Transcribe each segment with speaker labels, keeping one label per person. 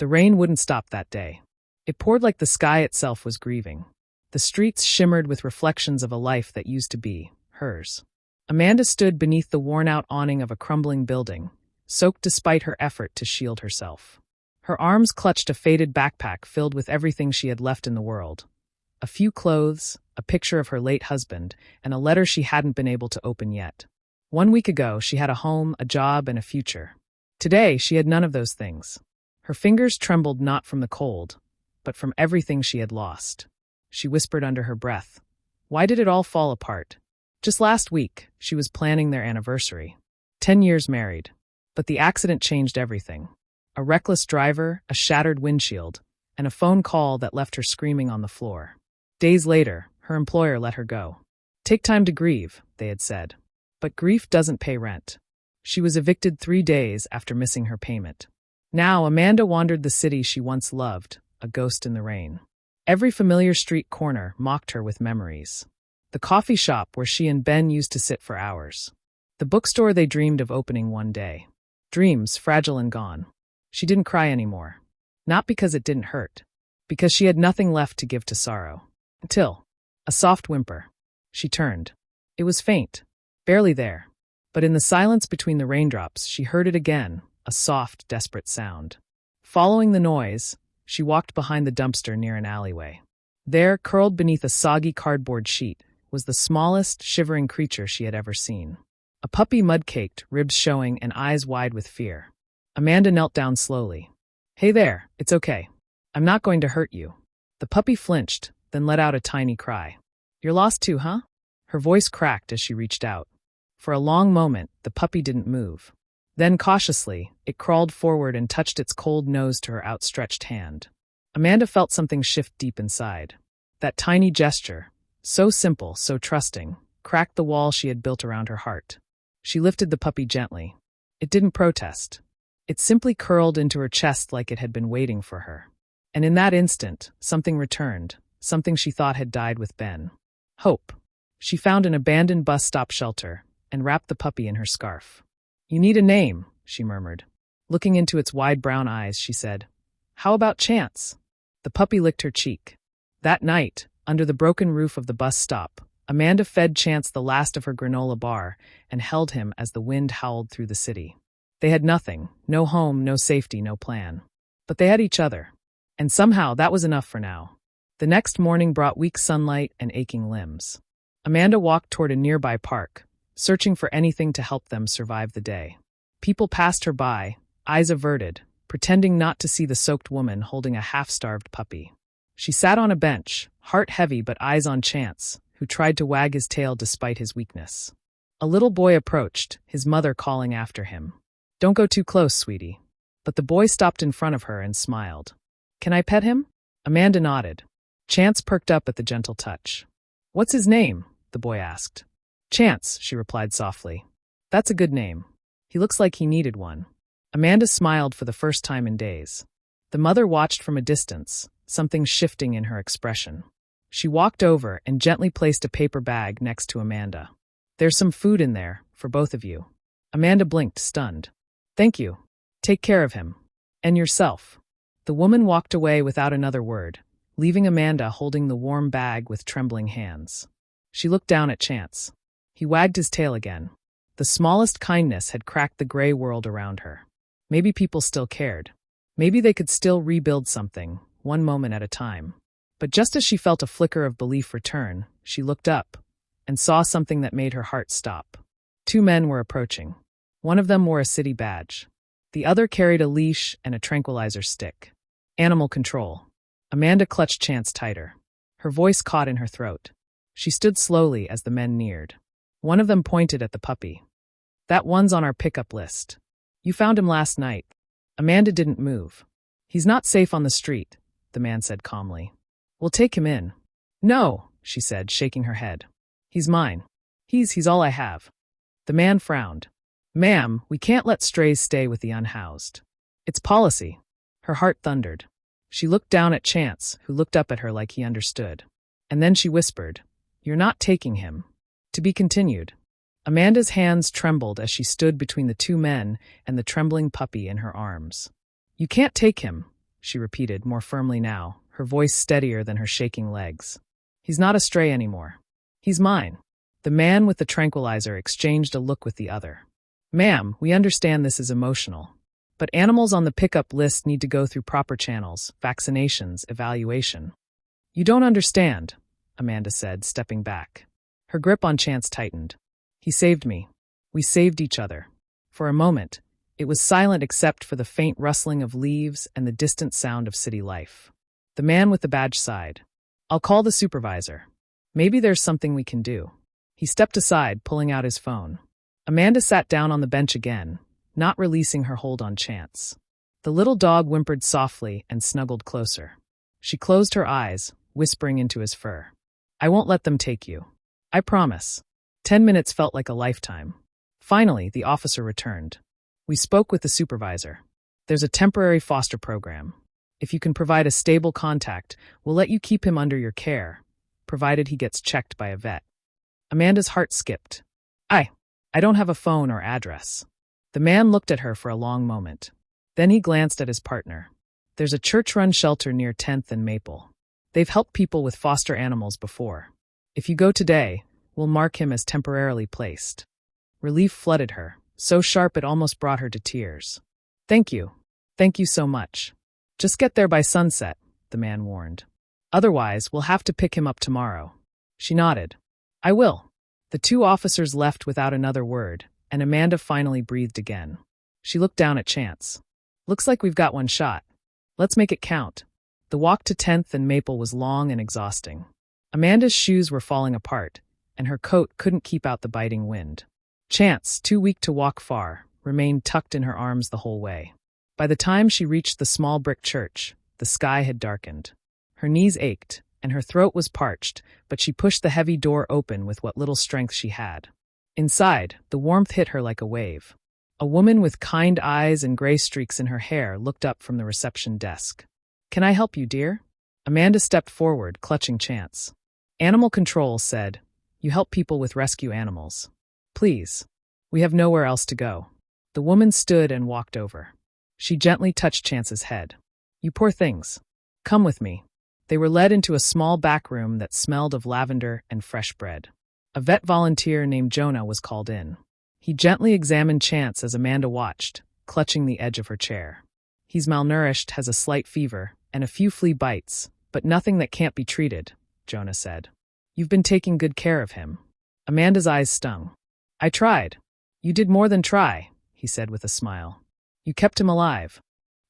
Speaker 1: The rain wouldn't stop that day. It poured like the sky itself was grieving. The streets shimmered with reflections of a life that used to be hers. Amanda stood beneath the worn-out awning of a crumbling building, soaked despite her effort to shield herself. Her arms clutched a faded backpack filled with everything she had left in the world. A few clothes, a picture of her late husband, and a letter she hadn't been able to open yet. 1 week ago, she had a home, a job, and a future. Today, she had none of those things. Her fingers trembled not from the cold, but from everything she had lost. She whispered under her breath, "Why did it all fall apart?" Just last week, she was planning their anniversary. 10 years married. But the accident changed everything. A reckless driver, a shattered windshield, and a phone call that left her screaming on the floor. Days later, her employer let her go. "Take time to grieve," they had said. But grief doesn't pay rent. She was evicted 3 days after missing her payment. Now Amanda wandered the city she once loved, a ghost in the rain. Every familiar street corner mocked her with memories. The coffee shop where she and Ben used to sit for hours. The bookstore they dreamed of opening one day. Dreams fragile and gone. She didn't cry anymore. Not because it didn't hurt. Because she had nothing left to give to sorrow. Until a soft whimper. She turned. It was faint. Barely there. But in the silence between the raindrops, she heard it again, a soft, desperate sound. Following the noise, she walked behind the dumpster near an alleyway. There, curled beneath a soggy cardboard sheet, was the smallest, shivering creature she had ever seen. A puppy mud-caked, ribs showing, and eyes wide with fear. Amanda knelt down slowly. "Hey there, it's okay. I'm not going to hurt you." The puppy flinched, then let out a tiny cry. "You're lost too, huh?" Her voice cracked as she reached out. For a long moment, the puppy didn't move. Then, cautiously, it crawled forward and touched its cold nose to her outstretched hand. Amanda felt something shift deep inside. That tiny gesture, so simple, so trusting, cracked the wall she had built around her heart. She lifted the puppy gently. It didn't protest. It simply curled into her chest like it had been waiting for her. And in that instant, something returned, something she thought had died with Ben. Hope. She found an abandoned bus stop shelter and wrapped the puppy in her scarf. "You need a name," she murmured. Looking into its wide brown eyes, she said, "How about Chance?" The puppy licked her cheek. That night, under the broken roof of the bus stop, Amanda fed Chance the last of her granola bar and held him as the wind howled through the city. They had nothing, no home, no safety, no plan. But they had each other. And somehow that was enough for now. The next morning brought weak sunlight and aching limbs. Amanda walked toward a nearby park, searching for anything to help them survive the day. People passed her by, eyes averted, pretending not to see the soaked woman holding a half-starved puppy. She sat on a bench, heart heavy but eyes on Chance, who tried to wag his tail despite his weakness. A little boy approached, his mother calling after him. "Don't go too close, sweetie." But the boy stopped in front of her and smiled. "Can I pet him?" Amanda nodded. Chance perked up at the gentle touch. "What's his name?" the boy asked. "Chance," she replied softly. "That's a good name. He looks like he needed one." Amanda smiled for the first time in days. The mother watched from a distance, something shifting in her expression. She walked over and gently placed a paper bag next to Amanda. "There's some food in there, for both of you." Amanda blinked, stunned. "Thank you. Take care of him. And yourself." The woman walked away without another word, leaving Amanda holding the warm bag with trembling hands. She looked down at Chance. He wagged his tail again. The smallest kindness had cracked the gray world around her. Maybe people still cared. Maybe they could still rebuild something, one moment at a time. But just as she felt a flicker of belief return, she looked up and saw something that made her heart stop. 2 men were approaching. One of them wore a city badge. The other carried a leash and a tranquilizer stick. Animal control. Amanda clutched Chance tighter. Her voice caught in her throat. She stood slowly as the men neared. One of them pointed at the puppy. "That one's on our pickup list. You found him last night." Amanda didn't move. "He's not safe on the street," the man said calmly. "We'll take him in." "No," she said, shaking her head. "He's mine. He's all I have." The man frowned. "Ma'am, we can't let strays stay with the unhoused. It's policy." Her heart thundered. She looked down at Chance, who looked up at her like he understood. And then she whispered, "You're not taking him." To be continued. Amanda's hands trembled as she stood between the 2 men and the trembling puppy in her arms. "You can't take him," she repeated more firmly now, her voice steadier than her shaking legs. He's not a stray anymore. He's mine. The man with the tranquilizer exchanged a look with the other. Ma'am, we understand this is emotional. But animals on the pickup list need to go through proper channels, vaccinations, evaluation. You don't understand, Amanda said, stepping back. Her grip on Chance tightened. He saved me. We saved each other. For a moment, it was silent except for the faint rustling of leaves and the distant sound of city life. The man with the badge sighed. I'll call the supervisor. Maybe there's something we can do. He stepped aside, pulling out his phone. Amanda sat down on the bench again, not releasing her hold on Chance. The little dog whimpered softly and snuggled closer. She closed her eyes, whispering into his fur. I won't let them take you. I promise. 10 minutes felt like a lifetime. Finally, the officer returned. We spoke with the supervisor. There's a temporary foster program. If you can provide a stable contact, we'll let you keep him under your care, provided he gets checked by a vet. Amanda's heart skipped. I don't have a phone or address. The man looked at her for a long moment. Then he glanced at his partner. There's a church-run shelter near 10th and Maple. They've helped people with foster animals before. If you go today, we'll mark him as temporarily placed. Relief flooded her, so sharp it almost brought her to tears. Thank you. Thank you so much. Just get there by sunset, the man warned. Otherwise, we'll have to pick him up tomorrow. She nodded. I will. The two officers left without another word, and Amanda finally breathed again. She looked down at Chance. Looks like we've got one shot. Let's make it count. The walk to 10th and Maple was long and exhausting. Amanda's shoes were falling apart, and her coat couldn't keep out the biting wind. Chance, too weak to walk far, remained tucked in her arms the whole way. By the time she reached the small brick church, the sky had darkened. Her knees ached, and her throat was parched, but she pushed the heavy door open with what little strength she had. Inside, the warmth hit her like a wave. A woman with kind eyes and gray streaks in her hair looked up from the reception desk. Can I help you, dear? Amanda stepped forward, clutching Chance. Animal Control said, You help people with rescue animals. Please. We have nowhere else to go. The woman stood and walked over. She gently touched Chance's head. You poor things. Come with me. They were led into a small back room that smelled of lavender and fresh bread. A vet volunteer named Jonah was called in. He gently examined Chance as Amanda watched, clutching the edge of her chair. He's malnourished, has a slight fever, and a few flea bites, but nothing that can't be treated, Jonah said. You've been taking good care of him. Amanda's eyes stung. I tried. You did more than try, he said with a smile. You kept him alive.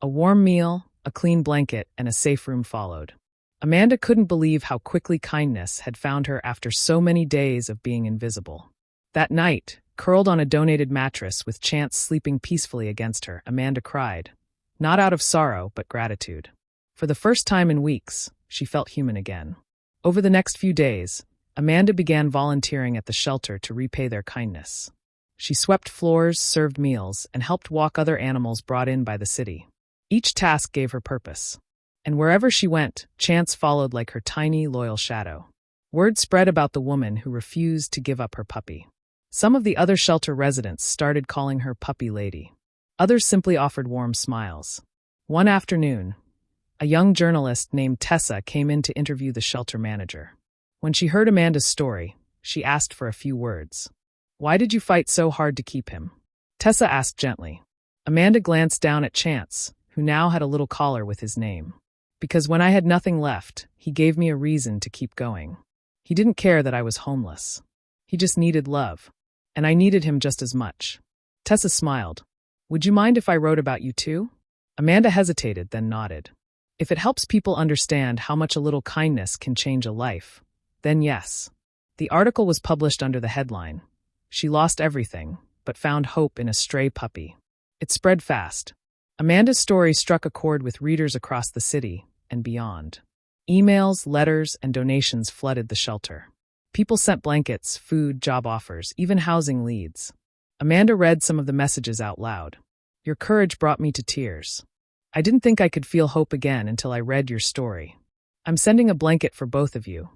Speaker 1: A warm meal, a clean blanket, and a safe room followed. Amanda couldn't believe how quickly kindness had found her after so many days of being invisible. That night, curled on a donated mattress with Chance sleeping peacefully against her, Amanda cried. Not out of sorrow, but gratitude. For the first time in weeks, she felt human again. Over the next few days, Amanda began volunteering at the shelter to repay their kindness. She swept floors, served meals, and helped walk other animals brought in by the city. Each task gave her purpose. And wherever she went, Chance followed like her tiny, loyal shadow. Word spread about the woman who refused to give up her puppy. Some of the other shelter residents started calling her Puppy Lady. Others simply offered warm smiles. One afternoon, a young journalist named Tessa came in to interview the shelter manager. When she heard Amanda's story, she asked for a few words. Why did you fight so hard to keep him? Tessa asked gently. Amanda glanced down at Chance, who now had a little collar with his name. Because when I had nothing left, he gave me a reason to keep going. He didn't care that I was homeless. He just needed love. And I needed him just as much. Tessa smiled. Would you mind if I wrote about you too? Amanda hesitated, then nodded. If it helps people understand how much a little kindness can change a life, then yes. The article was published under the headline, She lost everything, but found hope in a stray puppy. It spread fast. Amanda's story struck a chord with readers across the city and beyond. Emails, letters, and donations flooded the shelter. People sent blankets, food, job offers, even housing leads. Amanda read some of the messages out loud. Your courage brought me to tears. I didn't think I could feel hope again until I read your story. I'm sending a blanket for both of you.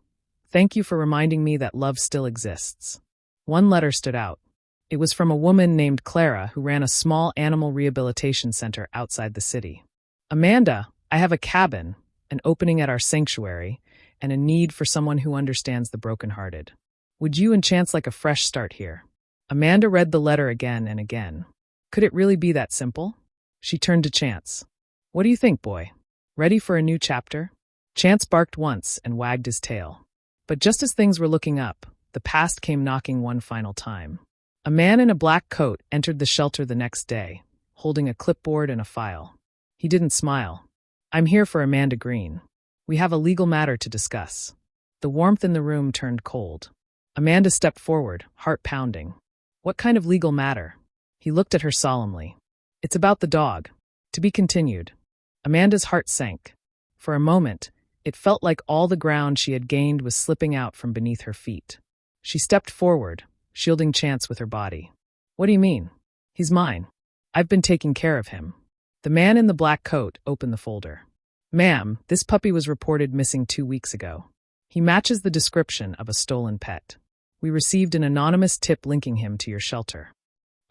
Speaker 1: Thank you for reminding me that love still exists. One letter stood out. It was from a woman named Clara who ran a small animal rehabilitation center outside the city. Amanda, I have a cabin, an opening at our sanctuary, and a need for someone who understands the brokenhearted. Would you and Chance like a fresh start here?" Amanda read the letter again and again. Could it really be that simple? She turned to Chance. "What do you think, boy? Ready for a new chapter?" Chance barked once and wagged his tail. But just as things were looking up, the past came knocking one final time. A man in a black coat entered the shelter the next day, holding a clipboard and a file. He didn't smile. "I'm here for Amanda Green. We have a legal matter to discuss." The warmth in the room turned cold. Amanda stepped forward, heart pounding. "What kind of legal matter?" He looked at her solemnly. "It's about the dog. To be continued." Amanda's heart sank. For a moment, it felt like all the ground she had gained was slipping out from beneath her feet. She stepped forward, shielding Chance with her body. "What do you mean? He's mine. I've been taking care of him." The man in the black coat opened the folder. "Ma'am, this puppy was reported missing 2 weeks ago. He matches the description of a stolen pet. We received an anonymous tip linking him to your shelter."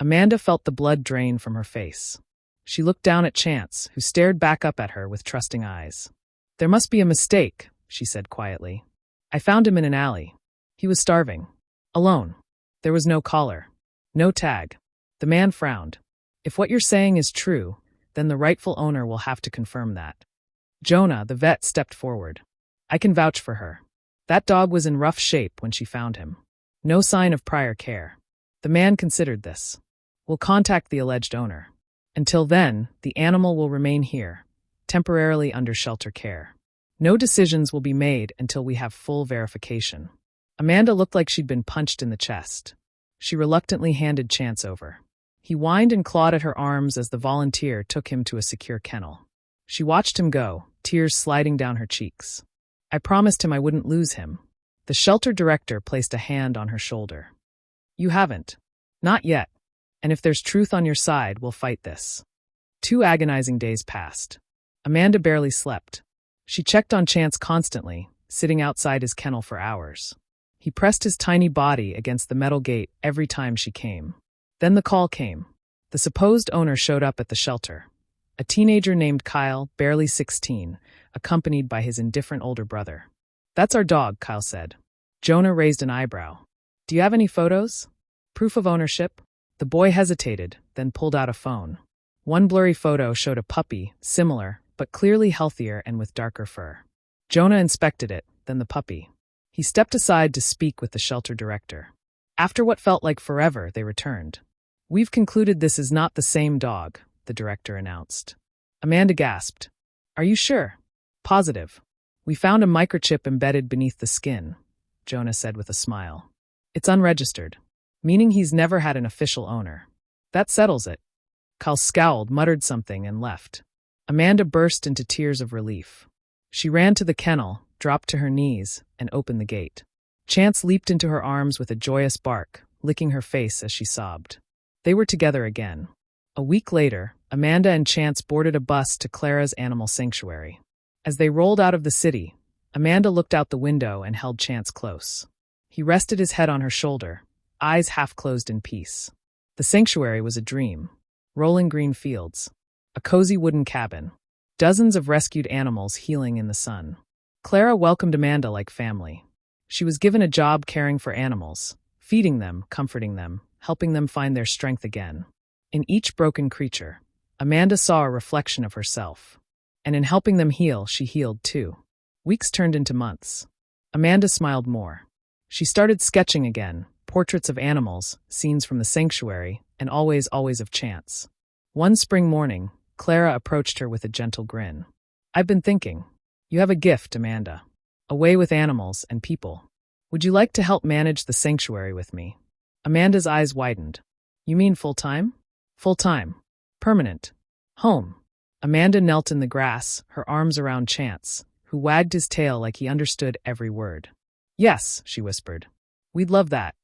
Speaker 1: Amanda felt the blood drain from her face. She looked down at Chance, who stared back up at her with trusting eyes. "There must be a mistake," she said quietly. "I found him in an alley. He was starving. Alone. There was no collar. No tag." The man frowned. "If what you're saying is true, then the rightful owner will have to confirm that." Jonah, the vet, stepped forward. "I can vouch for her. That dog was in rough shape when she found him. No sign of prior care." The man considered this. "We'll contact the alleged owner. Until then, the animal will remain here, temporarily under shelter care. No decisions will be made until we have full verification." Amanda looked like she'd been punched in the chest. She reluctantly handed Chance over. He whined and clawed at her arms as the volunteer took him to a secure kennel. She watched him go, tears sliding down her cheeks. "I promised him I wouldn't lose him." The shelter director placed a hand on her shoulder. "You haven't. Not yet. And if there's truth on your side, we'll fight this." 2 agonizing days passed. Amanda barely slept. She checked on Chance constantly, sitting outside his kennel for hours. He pressed his tiny body against the metal gate every time she came. Then the call came. The supposed owner showed up at the shelter. A teenager named Kyle, barely 16, accompanied by his indifferent older brother. "That's our dog," Kyle said. Jonah raised an eyebrow. "Do you have any photos? Proof of ownership?" The boy hesitated, then pulled out a phone. One blurry photo showed a puppy, similar, but clearly healthier and with darker fur. Jonah inspected it, then the puppy. He stepped aside to speak with the shelter director. After what felt like forever, they returned. "We've concluded this is not the same dog," the director announced. Amanda gasped. "Are you sure?" "Positive. We found a microchip embedded beneath the skin," Jonah said with a smile. "It's unregistered, meaning he's never had an official owner. That settles it." Kyle scowled, muttered something, and left. Amanda burst into tears of relief. She ran to the kennel, dropped to her knees, and opened the gate. Chance leaped into her arms with a joyous bark, licking her face as she sobbed. They were together again. A week later, Amanda and Chance boarded a bus to Clara's animal sanctuary. As they rolled out of the city, Amanda looked out the window and held Chance close. He rested his head on her shoulder, eyes half closed in peace. The sanctuary was a dream. Rolling green fields. A cozy wooden cabin. Dozens of rescued animals healing in the sun. Clara welcomed Amanda like family. She was given a job caring for animals, feeding them, comforting them, helping them find their strength again. In each broken creature, Amanda saw a reflection of herself. And in helping them heal, she healed too. Weeks turned into months. Amanda smiled more. She started sketching again, portraits of animals, scenes from the sanctuary, and always of Chance. One spring morning, Clara approached her with a gentle grin. "I've been thinking. You have a gift, Amanda. A way with animals and people. Would you like to help manage the sanctuary with me?" Amanda's eyes widened. "You mean full-time?" "Full-time. Permanent. Home." Amanda knelt in the grass, her arms around Chance, who wagged his tail like he understood every word. "Yes," she whispered. "We'd love that."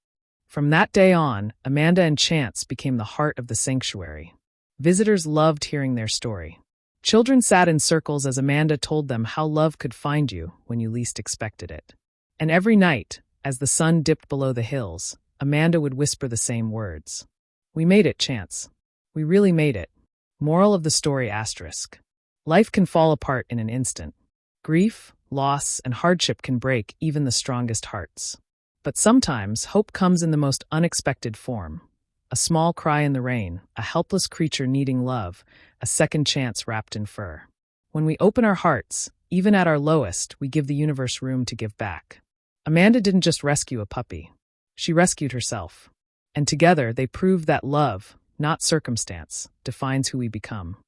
Speaker 1: From that day on, Amanda and Chance became the heart of the sanctuary. Visitors loved hearing their story. Children sat in circles as Amanda told them how love could find you when you least expected it. And every night, as the sun dipped below the hills, Amanda would whisper the same words. "We made it, Chance. We really made it." Moral of the story **. Life can fall apart in an instant. Grief, loss, and hardship can break even the strongest hearts. But sometimes hope comes in the most unexpected form. A small cry in the rain, a helpless creature needing love, a second chance wrapped in fur. When we open our hearts, even at our lowest, we give the universe room to give back. Amanda didn't just rescue a puppy. She rescued herself. And together they proved that love, not circumstance, defines who we become.